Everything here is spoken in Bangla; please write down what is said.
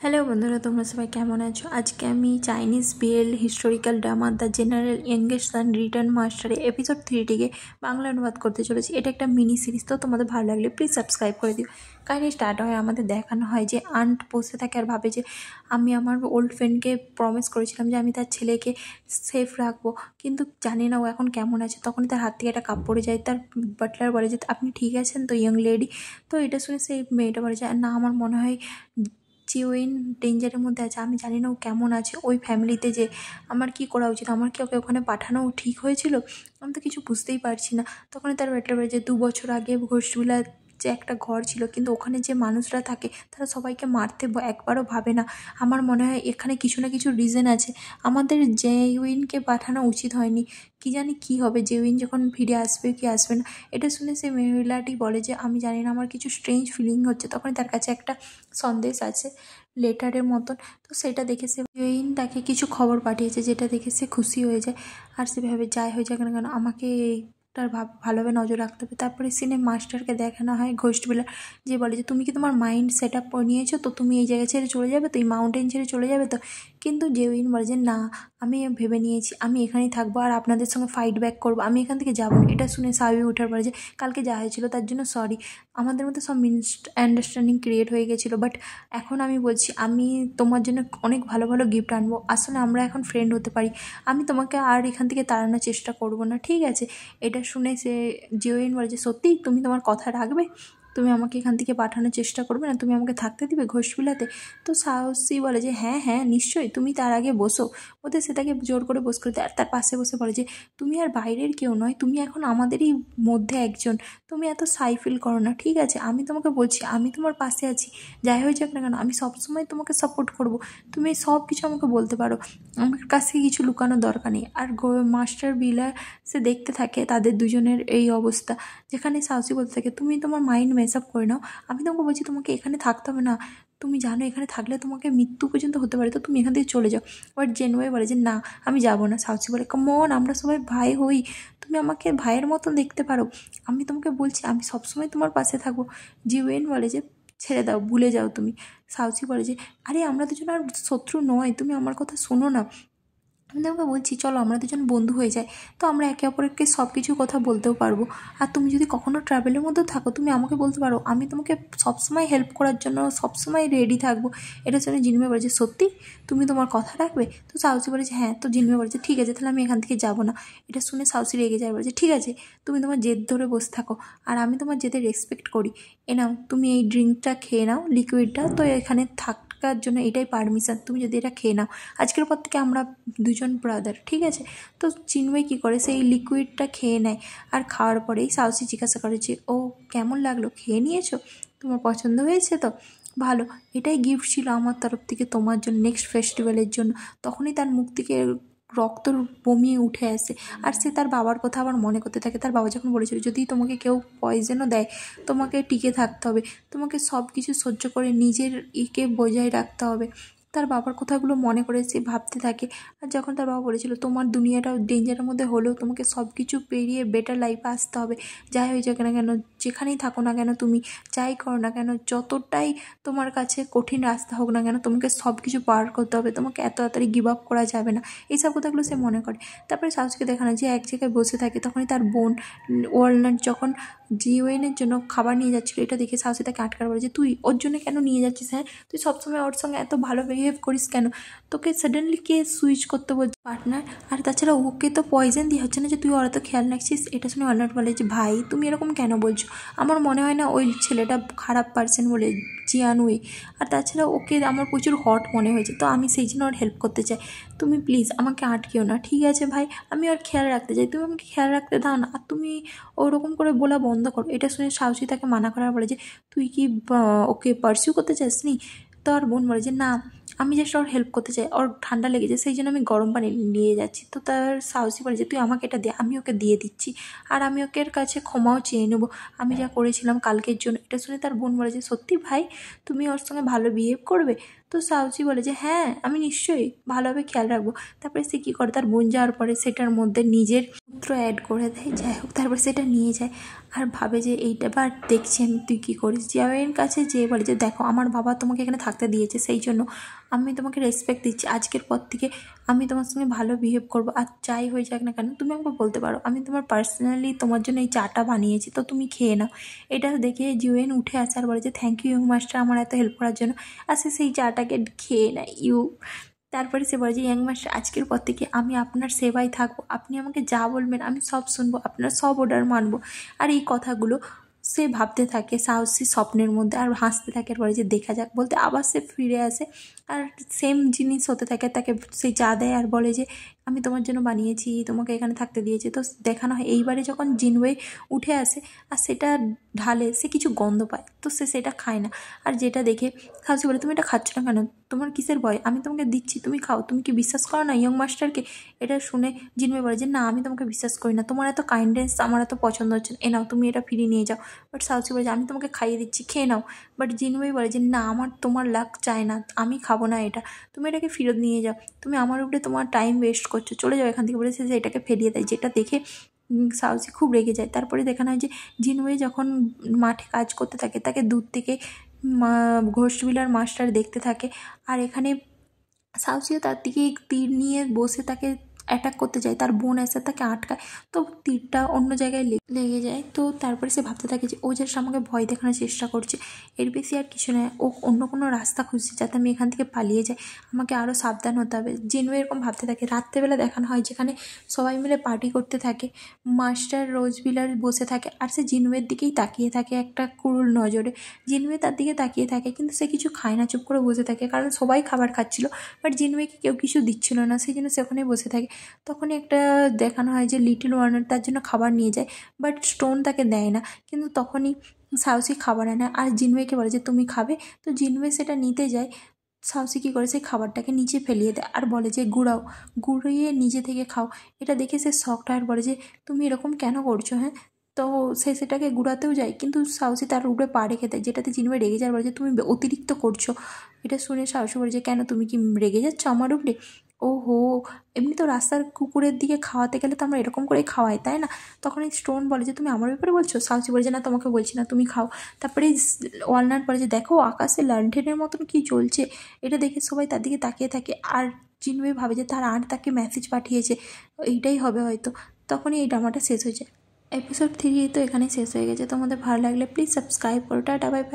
হ্যালো বন্ধুরা, তোমরা সবাই কেমন আছো? আজকে আমি Chinese BL historical drama the general English sun return মাস্টারে এপিসোড 3টিকে বাংলা অনুবাদ করতে চলেছি। এটা একটা মিনি সিরিজ, তো তোমাদের ভালো লাগলে প্লিজ সাবস্ক্রাইব করে দিও। কাহিনি স্টার্ট হয়, আমাদের দেখানো হয় যে আন্ট বসে থাকে আর ভাবে যে আমি আমার ওল্ড ফ্রেন্ডকে প্রমিস করেছিলাম যে আমি তার ছেলেকে সেফ রাখবো, কিন্তু জানি না ও এখন কেমন আছে। তখনই তার হাত থেকে একটা কাপ পড়ে যায়। তার বাটলার বলে যে আপনি ঠিক আছেন তো ইয়ং লেডি? তো এটা শুনে সেই মেয়েটা বলে যে না, আমার মনে হয় জিওইন ডেঞ্জারের মধ্যে আছে, আমি জানি না ও কেমন আছে ওই ফ্যামিলিতে। যে আমার কি করা উচিত? আমার কি ওকে ওখানে পাঠানো ঠিক হয়েছিল? আমি তো কিছু বুঝতেই পারছি না। তখনই তার ব্যাটলার বলে যে 2 বছর আগে ঘোষবিলা যে একটা ঘর ছিল, কিন্তু ওখানে যে মানুষরা থাকে তারা সবাইকে মারতে একবারও ভাবে না। আমার মনে হয় এখানে কিছু না কিছু রিজন আছে, আমাদের জেউইনকে পাঠানো উচিত হয়নি। কি জানি কি হবে, জেউইন যখন ফিরে আসবে কি আসবে না। এটা শুনে সেই মহিলাটি বলে যে আমি জানি না, আমার কিছু স্ট্রেঞ্জ ফিলিং হচ্ছে। তখন তার কাছে একটা সন্দেশ আছে লেটারের মতন, তো সেটা দেখে সে জেইন তাকে কিছু খবর পাঠিয়েছে, যেটা দেখে সে খুশি হয়ে যায়। আর সে ভাবে যাই হয়ে যাক না কেন আমাকে এইটার ভালোভাবে নজর রাখতে হবে। তারপরে সিনে মাস্টারকে দেখানো হয় ঘোস্টবিলা, যে বলে যে তুমি কি তোমার মাইন্ড সেট আপ নিয়েছো তো? তুমি এই জায়গা ছেড়ে চলে যাবে তো, এই মাউন্টেন ছেড়ে চলে যাবে তো? কিন্তু জেউইন বলে যে না, আমি ভেবে নিয়েছি আমি এখানেই থাকবো আর আপনাদের সঙ্গে ফাইট ব্যাক করবো, আমি এখান থেকে যাবো না। এটা শুনে সাবি উঠার পরে যে কালকে যা হয়েছিল তার জন্য সরি, আমাদের মধ্যে সব মিসআন্ডারস্ট্যান্ডিং ক্রিয়েট হয়ে গেছিলো, বাট এখন আমি বলছি আমি তোমার জন্য অনেক ভালো ভালো গিফট আনবো। আসলে আমরা এখন ফ্রেন্ড হতে পারি, আমি তোমাকে আর এখান থেকে তাড়ানোর চেষ্টা করবো না, ঠিক আছে? এটা শুনে সে জিওইন বলে যে সত্যি তুমি তোমার কথা রাখবে? তুমি আমাকে এখান থেকে পাঠানোর চেষ্টা করবে না? তুমি আমাকে থাকতে দিবে ঘোষবিলাতে? তো সাহসী বলে যে হ্যাঁ হ্যাঁ নিশ্চয়ই, তুমি তার আগে বসো। ওদের সে তাকে জোর করে বস করে দেয় আর তার পাশে বসে বলে যে তুমি আর বাইরের কেউ নয়, তুমি এখন আমাদেরই মধ্যে একজন। তুমি এত সাই ফিল করো না, ঠিক আছে? আমি তোমাকে বলছি আমি তোমার পাশে আছি, যাই হয়ে যাক না কেন আমি সবসময় তোমাকে সাপোর্ট করব। তুমি সব কিছু আমাকে বলতে পারো, আমার কাছে কিছু লুকানোর দরকার নেই। আর মাস্টার বিলার সে দেখতে থাকে তাদের দুজনের এই অবস্থা, যেখানে সাহসী বলতে থাকে তুমি তোমার মাইন্ড মেস আপ করে নাও, আমি তোমাকে বলছি তোমাকে এখানে থাকতে হবে না, তুমি জানো এখানে থাকলে তোমাকে মৃত্যু পর্যন্ত হতে পারে, তো তুমি এখান থেকে চলে যাও। বাট জেনুয়াই বলে যে না আমি যাবো না। সাহসী বলে কমন, আমরা সবাই ভাই হই, তুমি আমাকে ভাইয়ের মতন দেখতে পারো, আমি তোমাকে বলছি আমি সবসময় তোমার পাশে থাকবো। জিওয়েন বলে যে ছেড়ে দাও, ভুলে যাও তুমি। সাউসি বলে যে আরে আমরা দুজন আর শত্রু নয়, তুমি আমার কথা শোনো না। আমি তোমাকে বলছি চলো আমরা দুজন বন্ধু হয়ে যাই, তো আমরা একে অপরকে সব কিছু কথা বলতেও পারবো। আর তুমি যদি কখনো ট্রাভেলের মধ্যে থাকো তুমি আমাকে বলতে পারো, আমি তোমাকে সবসময় হেল্প করার জন্য সবসময় রেডি থাকবো। এটা শুনে জিনমে বলেছে সত্যি তুমি তোমার কথা রাখবে? তো সাউসি বলেছে হ্যাঁ। তো জিনমে বলেছে ঠিক আছে তাহলে আমি এখান থেকে যাবো না। এটা শুনে সাউসি রেগে যায়, বলেছে ঠিক আছে তুমি তোমার জেদ ধরে বসে থাকো, আর আমি তোমার জেদে রেসপেক্ট করি। এ নাও তুমি এই ড্রিঙ্কটা খেয়ে নাও, লিকুইডটা, তো এখানে থাকার জন্য এটাই পারমিশন, তুমি যদি এটা খেয়ে নাও আজকের পর থেকে আমরা দুজন ব্রাদার, ঠিক আছে? তো চিন্ময় কী করে সেই লিকুইডটা খেয়ে নেয়। আর খাওয়ার পরেই সাউসি জিজ্ঞাসা করে যে ও কেমন লাগলো, খেয়ে নিয়েছো? তোমার পছন্দ হয়েছে তো? ভালো, এটাই গিফট ছিল আমার তরফ থেকে তোমার জন্য নেক্সট ফেস্টিভ্যালের জন্য। তখনই তার মুখ থেকে রক্ত বমিয়ে উঠে আসে। আর সে তার বাবার কথা আবার মনে করতে থাকে। তার বাবা যখন বলেছিল যদি তোমাকে কেউ পয়জনও দেয় তোমাকে টিকে থাকতে হবে, তোমাকে সব কিছু সহ্য করে নিজের ইকে বজায় রাখতে হবে। তার বাবার কথাগুলো মনে করে সে ভাবতে থাকে। আর যখন তার বাবা বলেছিল তোমার দুনিয়াটা ডেঞ্জারের মধ্যে হলেও তোমাকে সব কিছু পেরিয়ে বেটার লাইফে আসতে হবে, যাই হয়ে যাক না কেন, যেখানেই থাকো না কেন তুমি, যাই করো না কেন, যতটাই তোমার কাছে কঠিন রাস্তা হোক না কেন, তোমাকে সব কিছু পার করতে হবে, তোমাকে এত তাড়াতাড়ি গিভ আপ করা যাবে না, এইসব কথাগুলো সে মনে করে। তারপরে সাহসকে দেখানো যে এক জায়গায় বসে থাকে, তখনই তার বোন ওয়ালনাট যখন জিওয়েনের জন্য খাবার নিয়ে যাচ্ছিলো, এটা দেখে সাহসী তাকে আটকার বলে যে তুই ওর জন্য কেন নিয়ে যাচ্ছিস? হ্যাঁ, তুই সবসময় ওর সঙ্গে এত ভালো বিহেভ করিস কেন? তোকে সাডেনলি কে সুইচ করতে বলছে পার্টনার? আর তাছাড়া ওকে তো পয়জন দিয়ে হচ্ছে না যে তুই ওরা তো খেয়াল রাখছিস। এটা শুনে ওয়ালনাট বলে যে ভাই তুমি এরকম কেন বলছো? আমার মনে হয় না ওই ছেলেটা খারাপ পার্সন বলে, জিয়ানুই। আর তাছাড়া ওকে আমার প্রচুর হট মনে হয়েছে, তো আমি সেই জন্য ওর হেল্প করতে চাই। তুমি প্লিজ আমাকে আটকেও না, ঠিক আছে ভাই? আমি ওর খেয়াল রাখতে চাই, তুমি আমাকে খেয়াল রাখতে দাও না। আর তুমি ওরকম করে বলা বন্ধ করো। এটা শুনে সাহসী তাকে মানা করার বলে যে তুই কি ওকে পার্সিউ করতে চাস নি? তো আর বোন বলে যে না, আমি জাস্ট ওর হেল্প করতে চাই, ওর ঠান্ডা লেগেছে সেই জন্য আমি গরম পানি নিয়ে যাচ্ছি। তো তার সাহসী বলে যে তুই আমাকে এটা দে, আমি ওকে দিয়ে দিচ্ছি, আর আমি ওকে এর কাছে ক্ষমাও চেয়ে নেবো আমি যা করেছিলাম কালকের জন্য। এটা শুনে তার বোন বলে যে সত্যি ভাই তুমি ওর সঙ্গে ভালো বিহেভ করবে? তো সাউচি বলে যে হ্যাঁ আমি নিশ্চয়ই ভালোভাবে খেয়াল রাখবো। তারপরে সে কী করে, তার বোন যাওয়ার পরে সেটার মধ্যে নিজের সূত্র অ্যাড করে দেয়। যাই হোক, তারপর সেটা নিয়ে যায় আর ভাবে যে এইটা বার দেখছি আমি তুই কী করিস। জিয়াওয়ের কাছে যেয়ে বলে যে দেখো আমার বাবা তোমাকে এখানে থাকতে দিয়েছে, সেই জন্য আমি তোমাকে রেসপেক্ট দিচ্ছি। আজকের পর থেকে আমি তোমার সঙ্গে ভালো বিহেভ করবো, আর যাই হয়ে যাক না কেন তুমি আমাকে বলতে পারো, আমি তোমার পার্সোনালি তোমার জন্য এই চাটা বানিয়েছি, তো তুমি খেয়ে নাও। এটা দেখে জিওয়েন উঠে আসে আর বলে যে থ্যাংক ইউ ইয়ং মাস্টার আমার এত হেল্প করার জন্য। আর সে সেই চাটাকে খেয়ে নেয়। তারপরে সে বলে যে ইয়াং মাস্টার আজকের পর থেকে আমি আপনার সেবায় থাকবো, আপনি আমাকে যা বলবেন আমি সব শুনবো, আপনার সব অর্ডার মানবো। আর এই কথাগুলো সে ভাবতে থাকে সাহসী স্বপ্নের মধ্যে আর হাসতে থাকে আর বলে যে দেখা যাক। বলতে আবার সে ফিরে আসে আর সেম জিনিস হতে থাকে, তাকে সেই চা দেয় আর বলে যে আমি তোমার জন্য বানিয়েছি, তোমাকে এখানে থাকতে দিয়েছি। তো দেখানো হয় এইবারে যখন জিনওয়ে উঠে আসে আর সেটা ঢালে, সে কিছু গন্ধ পায়, তো সে সেটা খায় না। আর যেটা দেখে সাহসী বলে তুমি এটা খাচ্ছ না কেন, তোমার কিসের ভয়, আমি তোমাকে দিচ্ছি তুমি খাও, তুমি কি বিশ্বাস করো না ইয়ং মাস্টারকে। এটা শুনে জিনওয়ে বলে যে না আমি তোমাকে বিশ্বাস করি না, তোমার এত কাইন্ডনেস আমার এত পছন্দ হচ্ছে না, এ নাও তুমি এটা ফিরিয়ে নিয়ে যাও। বাট সাউচি বলে যে আমি তোমাকে খাইয়ে দিচ্ছি খেয়ে নাও। বাট জিনওয়ে বলে যে না আমার তোমার লাক চায় না, আমি খাবো না এটা, তুমি এটাকে ফেরত নিয়ে যাও, তুমি আমার উপরে তোমার টাইম ওয়েস্ট করছো, চলে যাও এখান থেকে বলে সে এটাকে ফেরিয়ে দেয়। যেটা দেখে সাউচি খুব রেগে যায়। তারপরে দেখানো হয় যে জিনওয়ে যখন মাঠে কাজ করতে থাকে তাকে দূর থেকে ঘোষবিলার মাস্টার দেখতে থাকে। আর এখানে সাউচিও তার দিকে তীর নিয়ে বসে তাকে অ্যাটাক করতে যায়, তার বোন এসে তাকে আটকায়, তো তীরটা অন্য জায়গায় লেগে যায়। তো তারপরে সে ভাবতে থাকে যে ও জাস্ট আমাকে ভয় দেখানোর চেষ্টা করছে, এর বেশি আর কিছু নয়, ও অন্য কোনো রাস্তা খুঁজছে যাতে আমি এখান থেকে পালিয়ে যাই, আমাকে আরও সাবধান হতে হবে। জিনওয়ে এরকম ভাবতে থাকে। রাত্রেবেলা দেখানো হয় যেখানে সবাই মিলে পার্টি করতে থাকে, মাস্টার রোজবিলার বসে থাকে আর সে জিনওয়ের দিকেই তাকিয়ে থাকে একটা ক্রুর নজরে। জিনওয়ে তার দিকে তাকিয়ে থাকে কিন্তু সে কিছু খায় না, চুপ করে বসে থাকে, কারণ সবাই খাবার খাচ্ছিল বাট জিনওয়েকে কেউ কিছু দিচ্ছিল না, সেই জন্য সে ওখানেই বসে থাকে। তখনই একটা দেখানো হয় যে লিটল ওয়ার্নার তার জন্য খাবার নিয়ে যায়, বাট স্টোন তাকে দেয় না। কিন্তু তখনই সাউসি খাবার আনে আর জিনওয়েকে বলে যে তুমি খাবে। তো জিনওয়ে সেটা নিতে যায়, সাউসি কী করে সেই খাবারটাকে নিচে ফেলিয়ে দেয় আর বলে যে গুঁড়িয়ে নিজে থেকে খাও। এটা দেখে সে শকড হয় আর বলে যে তুমি এরকম কেন করছো, হ্যাঁ। তো সে সেটাকে গুঁড়াতেও যায় কিন্তু সাউসি তার উপরে পা রেখে দেয়, যেটাতে জিনওয়ে রেগে যায় আর বলে যে তুমি অতিরিক্ত করছো। এটা শুনে সাহসী বলে যে কেন তুমি কি রেগে যাচ্ছ আমার উপরে। ও হো, এমনি তো রাস্তার কুকুরের দিকে খাওয়াতে গেলে তো আমরা এরকম করেই খাওয়াই তাই না। তখন এই স্টোন বলে যে তুমি আমার ব্যাপারে বলছো, সাউচি বলে যে না তোমাকে বলছি না, তুমি খাও। তারপরে ওয়ালনাট বলে যে দেখো আকাশে ল্যান্টেনের মতন কি চলছে। এটা দেখে সবাই তার দিকে তাকিয়ে থাকে আর জিনওয়ে ভাবে যে তার আন্ট তাকে মেসেজ পাঠিয়েছে, এইটাই হবে হয়তো। তখনই এই ড্রামাটা শেষ হয়ে যায়। এপিসোড 3 তো এখানেই শেষ হয়ে গেছে। তোমাদের ভালো লাগলে প্লিজ সাবস্ক্রাইব করো। Tata, bye bye.